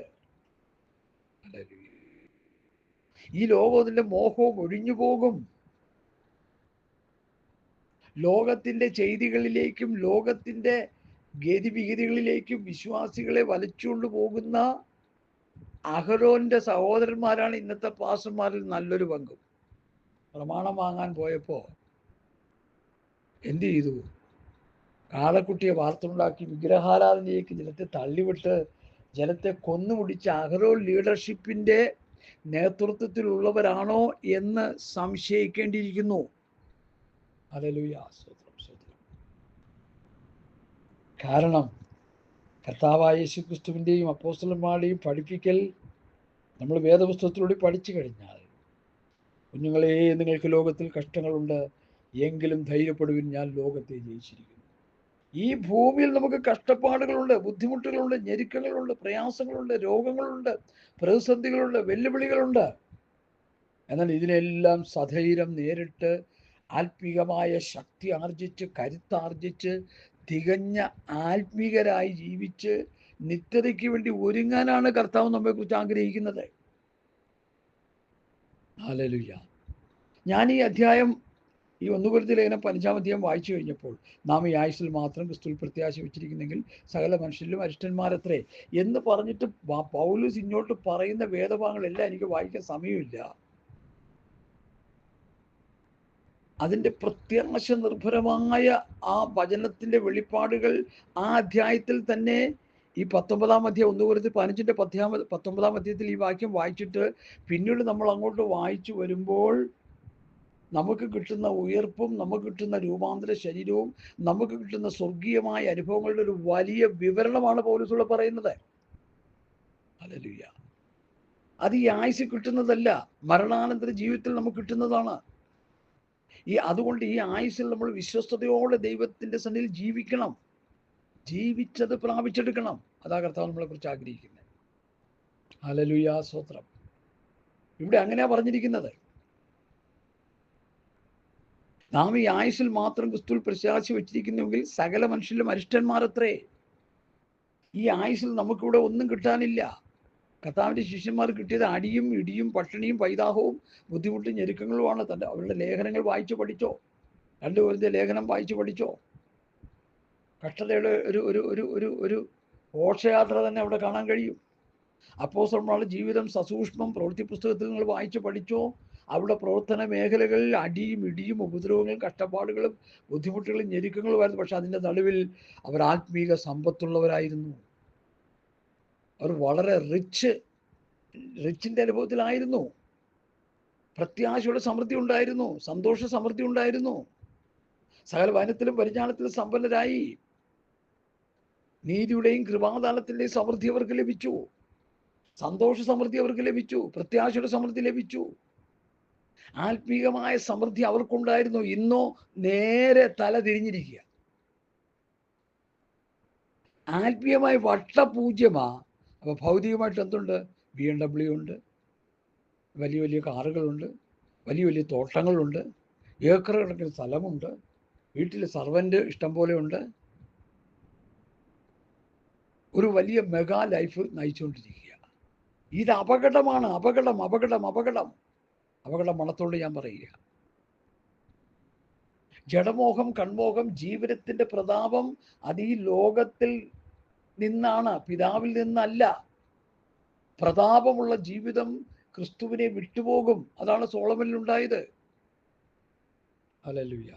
ഈ ലോകത്തിന്റെ മോഹവും ഒഴിഞ്ഞു പോകും. ലോകത്തിന്റെ ചെയ്തികളിലേക്കും ലോകത്തിന്റെ ഗതിവിഗതികളിലേക്കും വിശ്വാസികളെ വലിച്ചുകൊണ്ട് പോകുന്ന അഹരോന്റെ സഹോദരന്മാരാണ് ഇന്നത്തെ പാസ്റ്റർമാരിൽ നല്ലൊരു പങ്കും. പ്രമാണം വാങ്ങാൻ പോയപ്പോ എന്ത് ചെയ്തു? കാളക്കുട്ടിയെ വാർത്തുണ്ടാക്കി വിഗ്രഹാരാധനയിലേക്ക് ജനത്തെ തള്ളിവിട്ട് ജനത്തെ കൊന്നുമുടിച്ച അഹരോൻ ലീഡർഷിപ്പിന്റെ നേതൃത്വത്തിലുള്ളവരാണോ എന്ന് സംശയിക്കേണ്ടിയിരിക്കുന്നു. ഹല്ലേലൂയ, സ്തോത്രം, സ്തോത്രം. കാരണം കർത്താവായ യേശുക്രിസ്തുവിൻ്റെയും അപ്പോസ്തലന്മാരുടെയും പഠിപ്പിക്കൽ നമ്മൾ വേദപുസ്തകത്തിലൂടെ പഠിച്ചു കഴിഞ്ഞാൽ, കുഞ്ഞുങ്ങളെ നിങ്ങൾക്ക് ലോകത്തിൽ കഷ്ടങ്ങളുണ്ട്, എങ്കിലും ധൈര്യപ്പെടുവിൻ, ഞാൻ ലോകത്തെ ജയിച്ചിരിക്കുന്നു. ഈ ഭൂമിയിൽ നമുക്ക് കഷ്ടപ്പാടുകളുണ്ട്, ബുദ്ധിമുട്ടുകളുണ്ട്, ഞെരുക്കങ്ങളുണ്ട്, പ്രയാസങ്ങളുണ്ട്, രോഗങ്ങളുണ്ട്, പ്രതിസന്ധികളുണ്ട്, വെല്ലുവിളികളുണ്ട്. എന്നാൽ ഇതിനെല്ലാം സധൈര്യം നേരിട്ട് ആത്മീകമായ ശക്തി ആർജിച്ച് കരുത്താർജിച്ച് തികഞ്ഞ ആത്മീകരായി ജീവിച്ച് നിത്യതയ്ക്ക് വേണ്ടി ഒരുങ്ങാനാണ് കർത്താവ് നമ്മെക്കുറിച്ച് ആഗ്രഹിക്കുന്നത്. ഹല്ലേലൂയ. ഞാൻ ഈ അധ്യായം, ഈ 1 കൊരിന്ത്യർ ലേഖനം 5-ാം അധ്യായം വായിച്ചു കഴിഞ്ഞപ്പോൾ, നാം ഈ ആയുസ്സിൽ മാത്രം ക്രിസ്തുവിൽ പ്രത്യാശ വെച്ചിരിക്കുന്നെങ്കിൽ സകല മനുഷ്യരിലും അരിഷ്ടന്മാരത്രേ എന്ന് പറഞ്ഞിട്ട് പൗലോസ് ഇങ്ങോട്ട് പറയുന്ന വേദഭാഗങ്ങളെല്ലാം എനിക്ക് വായിക്കാൻ സമയമില്ല. അതിൻ്റെ പ്രത്യാശ നിർഭരമായ ആ വചനത്തിൻ്റെ വെളിപ്പാടുകൾ ആ അധ്യായത്തിൽ തന്നെ, ഈ 19-ാം അധ്യായം 1 കൊരിന്ത്യർ 15-ന്റെ 19-ാം അധ്യായത്തിൽ ഈ വാക്യം വായിച്ചിട്ട് പിന്നീട് നമ്മൾ അങ്ങോട്ട് വായിച്ചു വരുമ്പോൾ നമുക്ക് കിട്ടുന്ന ഉയർപ്പും നമുക്ക് കിട്ടുന്ന രൂപാന്തര ശരീരവും നമുക്ക് കിട്ടുന്ന സ്വർഗീയമായ അനുഭവങ്ങളുടെ ഒരു വലിയ വിവരണമാണ് പൗലോസ് പറയുന്നത്. ഹല്ലേലൂയ. അത് ഈ ആയുസ് കിട്ടുന്നതല്ല, മരണാനന്തര ജീവിതത്തിൽ നമുക്ക് കിട്ടുന്നതാണ്. അതുകൊണ്ട് ഈ ആയുസ്സിൽ നമ്മൾ വിശ്വസ്തയോടെ ദൈവത്തിന്റെ സന്നിധിയിൽ ജീവിക്കണം, ജീവിച്ചത് പ്രാപിച്ചെടുക്കണം. അതാ കർത്താവ് നമ്മളെ കുറിച്ച് ആഗ്രഹിക്കുന്നത്. ഹല്ലേലൂയ, സ്തോത്രം. ഇവിടെ അങ്ങനെയാ പറഞ്ഞിരിക്കുന്നത്. നാം ഈ ആയുസ്സിൽ മാത്രം ക്രിസ്തുവിൽ പ്രത്യാശ വെച്ചിരിക്കുന്നുവെങ്കിൽ സകല മനുഷ്യരിലും അരിഷ്ടന്മാരത്രേ. ഈ ആയുസ്സിൽ നമുക്കിവിടെ ഒന്നും കിട്ടാനില്ല. കർത്താവിൻ്റെ ശിഷ്യന്മാർ കിട്ടിയത് അടിയും ഇടിയും പട്ടിണിയും പൈതാഹവും ബുദ്ധിമുട്ടും ഞെരുക്കങ്ങളുമാണ്. അവരുടെ ലേഖനങ്ങൾ വായിച്ചു പഠിച്ചോ? 2 കൊരിന്ത്യർ ലേഖനം വായിച്ചു പഠിച്ചോ? കഷ്ടതയുടെ ഒരു ഒരു ഒരു ഒരു ഒരു ഘോഷയാത്ര തന്നെ അവിടെ കാണാൻ കഴിയും. അപ്പോസ്തലന്മാരുടെ ജീവിതം സസൂക്ഷ്മം പ്രവൃത്തി പുസ്തകത്തിൽ നിങ്ങൾ വായിച്ചു പഠിച്ചോ? അവിടെ പ്രവർത്തന മേഖലകളിൽ അടിയും ഇടിയും ഉപദ്രവങ്ങളും കഷ്ടപ്പാടുകളും ബുദ്ധിമുട്ടുകളും ഞെരുക്കങ്ങളുമായിരുന്നു. പക്ഷെ അതിൻ്റെ നടുവിൽ അവർ ആത്മീക സമ്പത്തുള്ളവരായിരുന്നു. അവർ വളരെ റിച്ചിൻ്റെ അനുഭവത്തിലായിരുന്നു. പ്രത്യാശയുടെ സമൃദ്ധി ഉണ്ടായിരുന്നു, സന്തോഷ സമൃദ്ധി ഉണ്ടായിരുന്നു. സകല വനത്തിലും പരിജ്ഞാനത്തിലും സമ്പന്നരായി. നീതിയുടെയും കൃപാദാനത്തിൻ്റെയും സമൃദ്ധി അവർക്ക് ലഭിച്ചു. സന്തോഷ സമൃദ്ധി അവർക്ക് ലഭിച്ചു. പ്രത്യാശയുടെ സമൃദ്ധി ലഭിച്ചു. ആത്മീകമായ സമൃദ്ധി അവർക്കുണ്ടായിരുന്നു. ഇന്നോ നേരെ തല തിരിഞ്ഞിരിക്കുക. ആത്മീയമായി വട്ടപൂജ്യമാ. അപ്പോൾ ഭൗതികമായിട്ട് എന്തുണ്ട്? BMW ഉണ്ട്, വലിയ വലിയ കാറുകളുണ്ട്, വലിയ വലിയ തോട്ടങ്ങളുണ്ട്, ഏക്കർ കണക്കിന് സ്ഥലമുണ്ട്, വീട്ടിൽ സർവൻ്റ് ഇഷ്ടം പോലെ ഉണ്ട്. ഒരു വലിയ മെഗാ ലൈഫ് നയിച്ചുകൊണ്ടിരിക്കുക. ഇത് അപകടമാണ്. അപകടം, അപകടം, അപകടം. അപകടം മണത്തോട് ഞാൻ പറയുക. ജഡമോഹം, കൺമോഹം, ജീവിതത്തിന്റെ പ്രതാപം അത് ഈ ലോകത്തിൽ നിന്നാണ്, പിതാവിൽ നിന്നല്ല. പ്രതാപമുള്ള ജീവിതം ക്രിസ്തുവിനെ വിട്ടുപോകും. അതാണ് സോളമനിൽ ഉണ്ടായത്. ഹല്ലേലൂയ.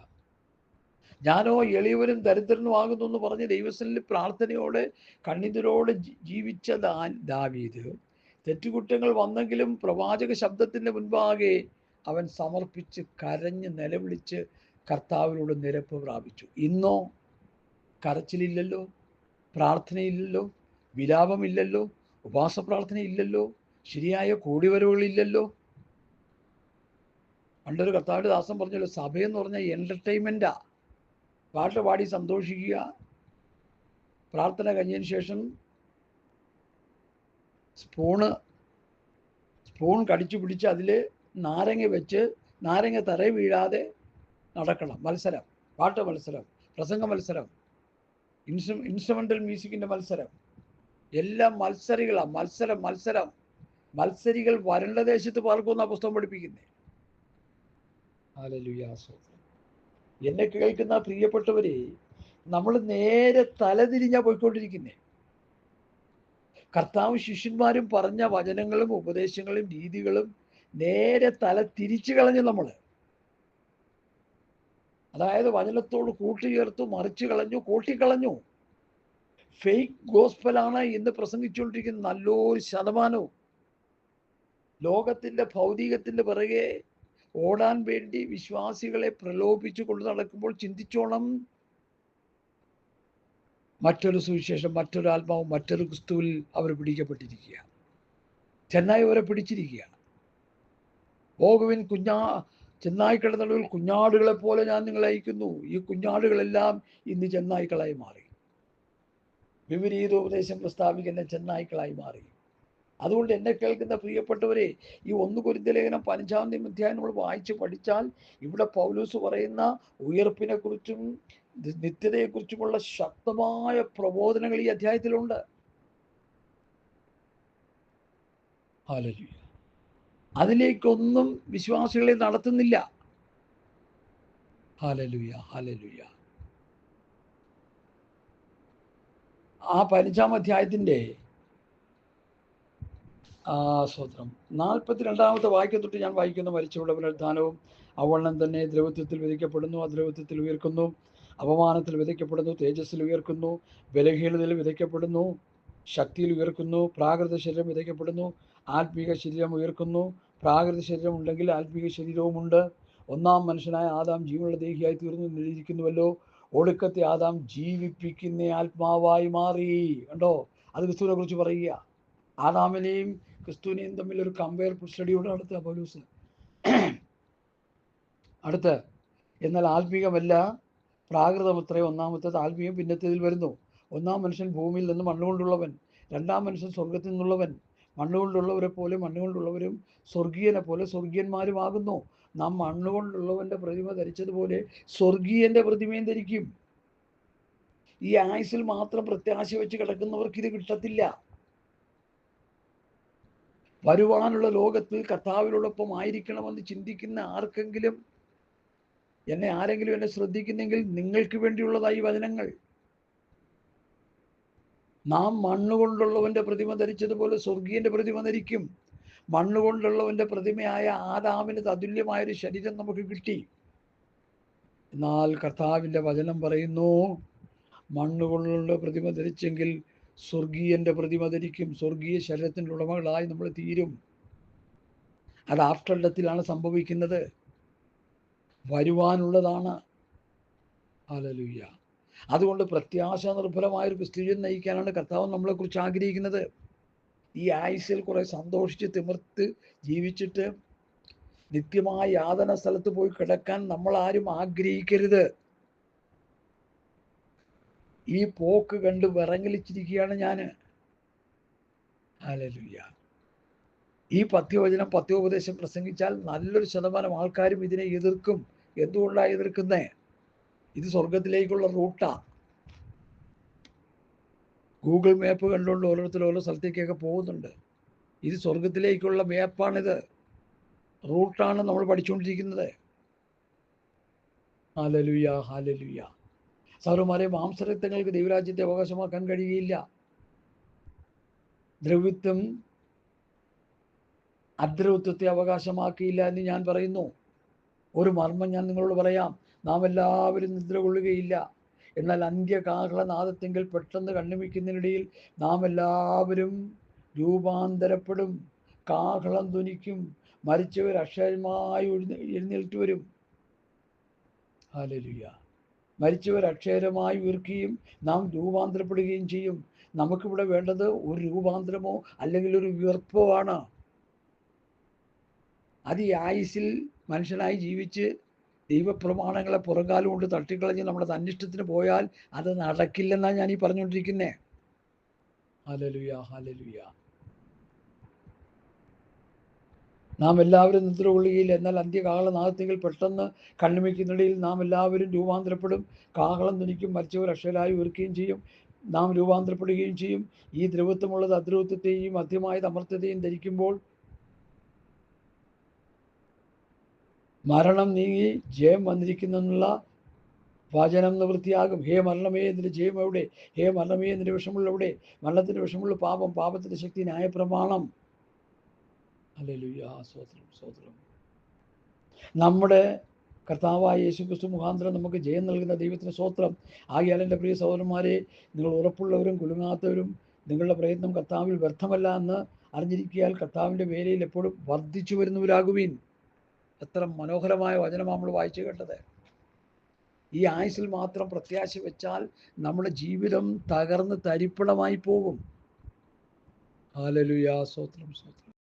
ഞാനോ എളിയവനും ദരിദ്രനുമാകുന്നു എന്ന് പറഞ്ഞ് ദൈവസന്നിധിയിൽ പ്രാർത്ഥനയോടെ കണ്ണീരോടെ ജീവിച്ച ദാവീദ് തെറ്റുകുറ്റങ്ങൾ വന്നെങ്കിലും പ്രവാചക ശബ്ദത്തിൻ്റെ മുൻപാകെ അവൻ സമർപ്പിച്ച് കരഞ്ഞ് നിലവിളിച്ച് കർത്താവിനോട് നിരപ്പ് പ്രാപിച്ചു. ഇന്നോ കരച്ചിലില്ലല്ലോ, പ്രാർത്ഥനയില്ലല്ലോ, വിലാപമില്ലല്ലോ, ഉപവാസ പ്രാർത്ഥനയില്ലല്ലോ, ശരിയായ കൂടിവരവുകളില്ലല്ലോ. പണ്ടൊരു കർത്താവിൻ്റെ ദാസൻ പറഞ്ഞല്ലോ, സഭയെന്ന് പറഞ്ഞാൽ എൻ്റർടൈൻമെൻറ്റാ. പാട്ട് പാടി സന്തോഷിക്കുക, പ്രാർത്ഥന കഴിഞ്ഞതിന് ശേഷം സ്പൂൺ കടിച്ചു പിടിച്ച് അതിൽ നാരങ്ങ വെച്ച് നാരങ്ങ തറയിൽ വീഴാതെ നടക്കണം. മത്സരം, പാട്ട് മത്സരം, പ്രസംഗ മത്സരം, ഇൻസ്ട്രുമെൻ്റൽ മ്യൂസിക്കിൻ്റെ മത്സരം, എല്ലാം മത്സരികളാണ്. മത്സരം. മത്സരികൾ വരണ്ട ദേശത്ത് പാർക്കുമെന്നാണ് പുസ്തകം പഠിപ്പിക്കുന്നത്. ഹല്ലേലൂയ. എന്നെ കേൾക്കുന്ന പ്രിയപ്പെട്ടവരെ, നമ്മൾ നേരെ തലതിരിഞ്ഞാ പോയിക്കൊണ്ടിരിക്കുന്നേ. കർത്താവ് ശിഷ്യന്മാരും പറഞ്ഞ വചനങ്ങളും ഉപദേശങ്ങളും രീതികളും നേരെ തല തിരിച്ചു കളഞ്ഞു നമ്മൾ. അതായത് വചനത്തോട് കൂട്ടിച്ചേർത്തു, മറിച്ചു കളഞ്ഞു, കൂട്ടിക്കളഞ്ഞു. ഫേക്ക് ഗോസ്പലാണ് ഇന്ന് പ്രസംഗിച്ചുകൊണ്ടിരിക്കുന്ന നല്ലൊരു ശതമാനവും. ലോകത്തിൻ്റെ ഭൗതികത്തിൻ്റെ പിറകെ ഓടാൻ വേണ്ടി വിശ്വാസികളെ പ്രലോഭിച്ചു കൊണ്ട് നടക്കുമ്പോൾ ചിന്തിച്ചോണം, മറ്റൊരു സുവിശേഷം, മറ്റൊരു ആത്മാവും, മറ്റൊരു ക്രിസ്തുവിൽ അവർ പിടിക്കപ്പെട്ടിരിക്കുക. ചെന്നായി അവരെ പിടിച്ചിരിക്കുകയാണ്. പോകുവിൻ, ചെന്നായ്ക്കളുടെ നടുവിൽ കുഞ്ഞാടുകളെ പോലെ ഞാൻ നിങ്ങളെ അയക്കുന്നു. ഈ കുഞ്ഞാടുകളെല്ലാം ഇന്ന് ചെന്നായ്ക്കളായി മാറി. വിപരീതോപദേശം പ്രസ്താവിക്കുന്ന ചെന്നായ്ക്കളായി മാറി. അതുകൊണ്ട് എന്നെ കേൾക്കുന്ന പ്രിയപ്പെട്ടവരെ, ഈ 1 കൊരിന്ത്യർ ലേഖനം 15 അധ്യായം നമ്മൾ വായിച്ച് പഠിച്ചാൽ ഇവിടെ പൗലോസ് പറയുന്ന ഉയർപ്പിനെ കുറിച്ചും നിത്യതയെക്കുറിച്ചുമുള്ള ശക്തമായ പ്രബോധനങ്ങൾ ഈ അധ്യായത്തിലുണ്ട്. ഹല്ലേലൂയ. അതിലേക്കൊന്നും വിശ്വാസികളെ നടത്തുന്നില്ല. ഹല്ലേലൂയ. ആ 15 അധ്യായത്തിൻ്റെ സ്വത്രം 42 വാക്യം തൊട്ട് ഞാൻ വായിക്കുന്നു. മരിച്ചവരുടെ പുനരുത്ഥാനവും അവണ്ണം തന്നെ ദ്രവത്വത്തിൽ വിതയ്ക്കപ്പെടുന്നു, അദ്രവത്വത്തിൽ ഉയർക്കുന്നു, അപമാനത്തിൽ വിതയ്ക്കപ്പെടുന്നു, തേജസ്സിൽ ഉയർക്കുന്നു, ബലഹീനതയിൽ വിതയ്ക്കപ്പെടുന്നു, ശക്തിയിൽ ഉയർക്കുന്നു, പ്രാകൃത ശരീരം വിതയ്ക്കപ്പെടുന്നു, ആത്മീക ശരീരം ഉയർക്കുന്നു. പ്രാകൃത ശരീരം ഉണ്ടെങ്കിൽ ആത്മീക ശരീരവുമുണ്ട്. ഒന്നാം മനുഷ്യനായ ആദാം ജീവനുള്ള ദേഹിയായി തീർന്നു എന്നിരിക്കുന്നുവല്ലോ. ഒടുക്കത്തെ ആദാം ജീവിപ്പിക്കുന്ന ആത്മാവായി മാറി. കണ്ടോ, അത് ക്രിസ്തുവിനെ കുറിച്ച് പറയുക. ആദാമിനെയും ക്രിസ്തുവിനെയും തമ്മിൽ ഒരു കമ്പയർ സ്റ്റഡിയോട് നടത്തുക പൗലോസ്. അടുത്ത്, എന്നാൽ ആത്മീകമല്ല, പ്രാകൃതമത്രേ ഒന്നാമത്തേത്, ആത്മീയം പിന്നത്തേതിൽ വരുന്നു. ഒന്നാം മനുഷ്യൻ ഭൂമിയിൽ നിന്ന് മണ്ണുകൊണ്ടുള്ളവൻ, രണ്ടാം മനുഷ്യൻ സ്വർഗത്തിൽ നിന്നുള്ളവൻ. മണ്ണുകൊണ്ടുള്ളവരെ പോലെ മണ്ണുകൊണ്ടുള്ളവരും സ്വർഗീയനെ പോലെ സ്വർഗീയന്മാരുമാകുന്നു. നാം മണ്ണുകൊണ്ടുള്ളവൻ്റെ പ്രതിമ ധരിച്ചതുപോലെ സ്വർഗീയൻ്റെ പ്രതിമയും ധരിക്കും. ഈ ആയുസിൽ മാത്രം പ്രത്യാശ വെച്ച് കിടക്കുന്നവർക്ക് ഇത് കിട്ടത്തില്ല. വരുവാനുള്ള ലോകത്തിൽ കർത്താവിനോടൊപ്പം ആയിരിക്കണമെന്ന് ചിന്തിക്കുന്ന ആർക്കെങ്കിലും, ആരെങ്കിലും എന്നെ ശ്രദ്ധിക്കുന്നെങ്കിൽ നിങ്ങൾക്ക് വേണ്ടിയുള്ളതായി വചനങ്ങൾ. നാം മണ്ണുകൊണ്ടുള്ളവൻ്റെ പ്രതിമ ധരിച്ചതുപോലെ സ്വർഗീയൻ്റെ പ്രതിമ ധരിക്കും. മണ്ണുകൊണ്ടുള്ളവൻ്റെ പ്രതിമയായ ആദാമിന് തതുല്യമായൊരു ശരീരം നമുക്ക് കിട്ടി. എന്നാൽ കർത്താവിൻ്റെ വചനം പറയുന്നു, മണ്ണുകൊണ്ടുള്ള പ്രതിമ ധരിച്ചെങ്കിൽ സ്വർഗീയൻ്റെ പ്രതിമ ധരിക്കും. സ്വർഗീയ ശരീരത്തിൻ്റെ ഉടമകളായി നമ്മൾ തീരും. അത് ആഫ്റ്റർ ഡെത്തിലാണ് സംഭവിക്കുന്നത്, വരുവാനുള്ളതാണ്. ഹല്ലേലൂയ. അതുകൊണ്ട് പ്രത്യാശ നിർഭരമായൊരു ക്രിസ്ത്യൻ നയിക്കാനാണ് കർത്താവ് നമ്മളെക്കുറിച്ച് ആഗ്രഹിക്കുന്നത്. ഈ ആയുസ്സിൽ കുറെ സന്തോഷിച്ച് തിമിർത്ത് ജീവിച്ചിട്ട് നിത്യമായ യാതന സ്ഥലത്ത് പോയി കിടക്കാൻ നമ്മൾ ആരും ആഗ്രഹിക്കരുത്. ഈ പോക്ക് കണ്ട് വിറങ്ങലിച്ചിരിക്കുകയാണ് ഞാൻ. ഹല്ലേലൂയ. ഈ പത്യോപദേശം പ്രസംഗിച്ചാൽ നല്ലൊരു ശതമാനം ആൾക്കാരും ഇതിനെ എതിർക്കും. എന്തുകൊണ്ടാണ് എതിർക്കുന്നേ? ഇത് സ്വർഗത്തിലേക്കുള്ള റൂട്ടാ. ഗൂഗിൾ മാപ്പ് കണ്ടുകൊണ്ട് ഓരോരുത്തർ ഓരോ സ്ഥലത്തേക്കൊക്കെ പോകുന്നുണ്ട്. ഇത് സ്വർഗത്തിലേക്കുള്ള മാപ്പാണിത്, റൂട്ടാണ് നമ്മൾ പഠിച്ചുകൊണ്ടിരിക്കുന്നത്. ഹല്ലേലൂയ. സൗരന്മാരെ, മാംസരക്തങ്ങൾക്ക് ദൈവരാജ്യത്തെ അവകാശമാക്കാൻ കഴിയുകയില്ല. ദ്രവ്യത്വം അദ്രവത്വത്തെ അവകാശമാക്കിയില്ല എന്ന് ഞാൻ പറയുന്നു. ഒരു മർമ്മം ഞാൻ നിങ്ങളോട് പറയാം. നാം എല്ലാവരും നിദ്ര കൊള്ളുകയില്ല. എന്നാൽ അന്ത്യകാഹളനാദത്തെങ്കിൽ പെട്ടെന്ന് കണ്ണുമിക്കുന്നതിനിടയിൽ നാം എല്ലാവരും രൂപാന്തരപ്പെടും, കാഹളം ധ്വനിക്കും, മരിച്ചവർ അക്ഷരമായി എഴുന്നേൽറ്റ് വരും. ഹല്ലേലൂയ. മരിച്ചവർ അക്ഷരമായി ഉയർക്കുകയും നാം രൂപാന്തരപ്പെടുകയും ചെയ്യും. നമുക്കിവിടെ വേണ്ടത് ഒരു രൂപാന്തരമോ അല്ലെങ്കിൽ ഒരു ഉയർപ്പോ ആണ്. അത് ഈ ആയുസ്സിൽ മനുഷ്യനായി ജീവിച്ച് ദൈവപ്രമാണങ്ങളെ പുറകാലം കൊണ്ട് തട്ടിക്കളഞ്ഞ് നമ്മുടെ തന്നിഷ്ടത്തിന് പോയാൽ അത് നടക്കില്ലെന്നാണ് ഞാൻ ഈ പറഞ്ഞുകൊണ്ടിരിക്കുന്നത്. Hallelujah, hallelujah. നാം എല്ലാവരും നിദ്ര കൊള്ളുകയില്ല, എന്നാൽ അന്ത്യകാഹളനാദത്തിൽ പെട്ടെന്ന് കണ്ണിമയ്ക്കുന്നിടയിൽ നാം എല്ലാവരും രൂപാന്തരപ്പെടും, കാഹളം ധ്വനിക്കും, മരിച്ചവർ അക്ഷരായി ഉയർക്കുകയും ചെയ്യും, നാം രൂപാന്തരപ്പെടുകയും ചെയ്യും. ഈ ദ്രവത്വമുള്ളത് അദ്രവത്വത്തെയും മധ്യമായത് അമർത്യത്തെയും ധരിക്കുമ്പോൾ മരണം നീങ്ങി ജയം വന്നിരിക്കുന്നുള്ള വചനം നിവൃത്തിയാകും. ഹേ മരണമേ, നിന്റെ ജയം എവിടെ? ഹേ മരണമേ, നിന്റെ വിഷമുള്ള എവിടെ? മരണത്തിന്റെ വിഷമുള്ള പാപം, പാപത്തിന്റെ ശക്തി ന്യായപ്രമാണം. ഹല്ലേലൂയ, സ്തോത്രം, സ്തോത്രം. നമ്മുടെ കർത്താവായ യേശുക്രിസ്തു മുഖാന്തരം നമുക്ക് ജയം നൽകുന്ന ദൈവത്തിന് സ്തോത്രം. ആകയാൽ എൻ്റെ പ്രിയ സഹോദരന്മാരെ, നിങ്ങൾ ഉറപ്പുള്ളവരും കുലുങ്ങാത്തവരും നിങ്ങളുടെ പ്രയത്നം കർത്താവിൽ വ്യർത്ഥമല്ല എന്ന് അറിഞ്ഞിരിക്കിയാൽ കർത്താവിൻ്റെ വേലയിൽ എപ്പോഴും വർദ്ധിച്ചു വരുന്നവരാകുവീൻ. എത്ര മനോഹരമായ വചനം നമ്മൾ വായിച്ചു കേട്ടത്. ഈ ആയുസ്സിൽ മാത്രം പ്രത്യാശ വെച്ചാൽ നമ്മുടെ ജീവിതം തകർന്ന് തരിപ്പണമായി പോകും. ഹല്ലേലൂയ, സ്തോത്രം, സ്തോത്രം.